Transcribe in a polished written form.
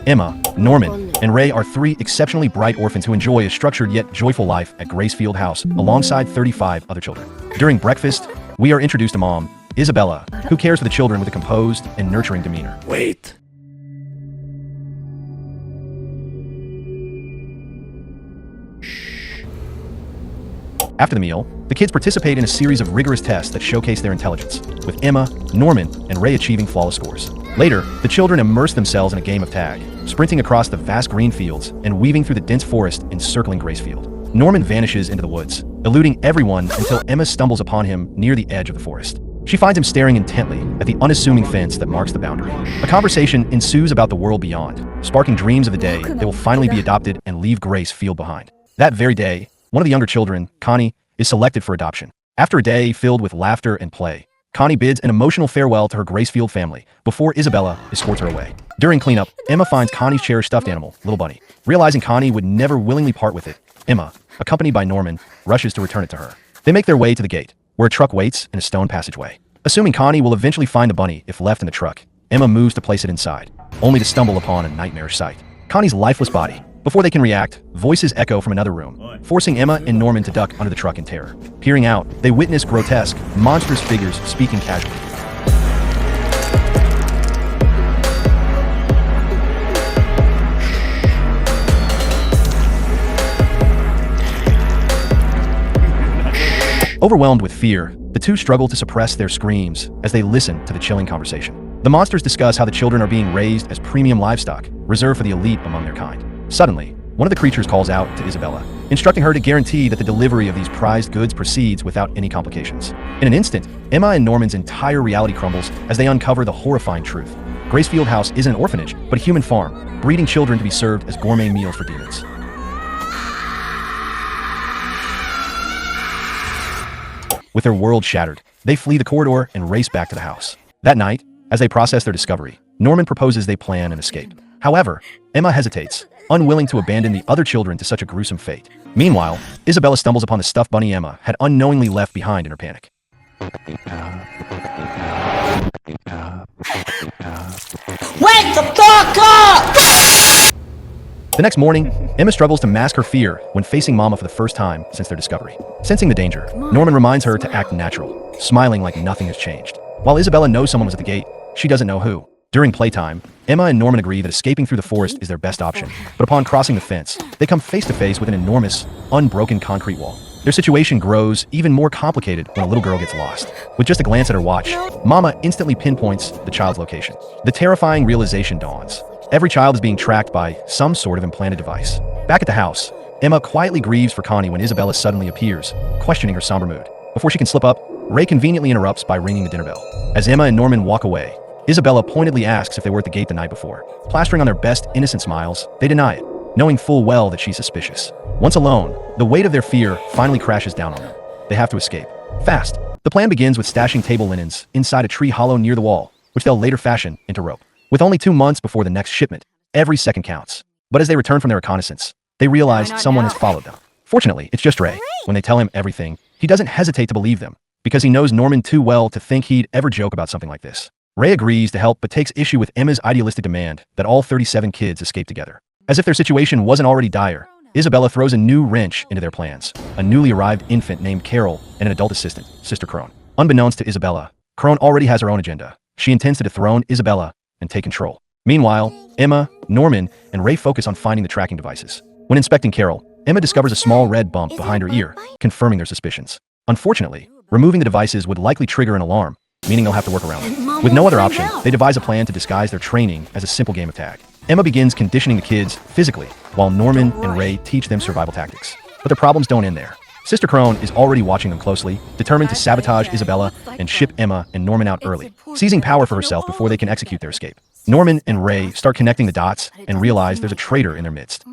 Emma, Norman, and Ray are three exceptionally bright orphans who enjoy a structured yet joyful life at Gracefield House alongside 35 other children. During breakfast, we are introduced to Mom, Isabella, who cares for the children with a composed and nurturing demeanor. Wait. After the meal, the kids participate in a series of rigorous tests that showcase their intelligence, with Emma, Norman, and Ray achieving flawless scores. Later, the children immerse themselves in a game of tag, sprinting across the vast green fields and weaving through the dense forest encircling Gracefield. Norman vanishes into the woods, eluding everyone until Emma stumbles upon him near the edge of the forest. She finds him staring intently at the unassuming fence that marks the boundary. A conversation ensues about the world beyond, sparking dreams of the day they will finally be adopted and leave Gracefield behind. That very day, one of the younger children, Connie, is selected for adoption. After a day filled with laughter and play, Connie bids an emotional farewell to her Gracefield family before Isabella escorts her away. During cleanup, Emma finds Connie's cherished stuffed animal, Little Bunny. Realizing Connie would never willingly part with it, Emma, accompanied by Norman, rushes to return it to her. They make their way to the gate, where a truck waits in a stone passageway. Assuming Connie will eventually find the bunny if left in the truck, Emma moves to place it inside, only to stumble upon a nightmarish sight. Connie's lifeless body. Before they can react, voices echo from another room, forcing Emma and Norman to duck under the truck in terror. Peering out, they witness grotesque, monstrous figures speaking casually. Overwhelmed with fear, the two struggle to suppress their screams as they listen to the chilling conversation. The monsters discuss how the children are being raised as premium livestock, reserved for the elite among their kind. Suddenly, one of the creatures calls out to Isabella, instructing her to guarantee that the delivery of these prized goods proceeds without any complications. In an instant, Emma and Norman's entire reality crumbles as they uncover the horrifying truth. Gracefield House isn't an orphanage, but a human farm, breeding children to be served as gourmet meals for demons. With their world shattered, they flee the corridor and race back to the house. That night, as they process their discovery, Norman proposes they plan an escape. However, Emma hesitates, unwilling to abandon the other children to such a gruesome fate. Meanwhile, Isabella stumbles upon the stuffed bunny Emma had unknowingly left behind in her panic. Wake the fuck up! The next morning, Emma struggles to mask her fear when facing Mama for the first time since their discovery. Sensing the danger, Norman reminds her to act natural, smiling like nothing has changed. While Isabella knows someone was at the gate, she doesn't know who. During playtime, Emma and Norman agree that escaping through the forest is their best option, but upon crossing the fence, they come face to face with an enormous, unbroken concrete wall. Their situation grows even more complicated when a little girl gets lost. With just a glance at her watch, Mama instantly pinpoints the child's location. The terrifying realization dawns. Every child is being tracked by some sort of implanted device. Back at the house, Emma quietly grieves for Connie when Isabella suddenly appears, questioning her somber mood. Before she can slip up, Ray conveniently interrupts by ringing the dinner bell. As Emma and Norman walk away, Isabella pointedly asks if they were at the gate the night before. Plastering on their best innocent smiles, they deny it, knowing full well that she's suspicious. Once alone, the weight of their fear finally crashes down on them. They have to escape. Fast. The plan begins with stashing table linens inside a tree hollow near the wall, which they'll later fashion into rope. With only 2 months before the next shipment, every second counts. But as they return from their reconnaissance, they realize someone has followed them. Fortunately, it's just Ray. When they tell him everything, he doesn't hesitate to believe them, because he knows Norman too well to think he'd ever joke about something like this. Ray agrees to help but takes issue with Emma's idealistic demand that all 37 kids escape together. As if their situation wasn't already dire, Isabella throws a new wrench into their plans. A newly arrived infant named Carol and an adult assistant, Sister Crone. Unbeknownst to Isabella, Crone already has her own agenda. She intends to dethrone Isabella and take control. Meanwhile, Emma, Norman, and Ray focus on finding the tracking devices. When inspecting Carol, Emma discovers a small red bump behind her ear, confirming their suspicions. Unfortunately, removing the devices would likely trigger an alarm, meaning they'll have to work around it. With no other option, they devise a plan to disguise their training as a simple game of tag. Emma begins conditioning the kids physically, while Norman and Ray teach them survival tactics. But their problems don't end there. Sister Crone is already watching them closely, determined to sabotage Isabella and ship Emma and Norman out early, seizing power for herself before they can execute their escape. Norman and Ray start connecting the dots and realize there's a traitor in their midst.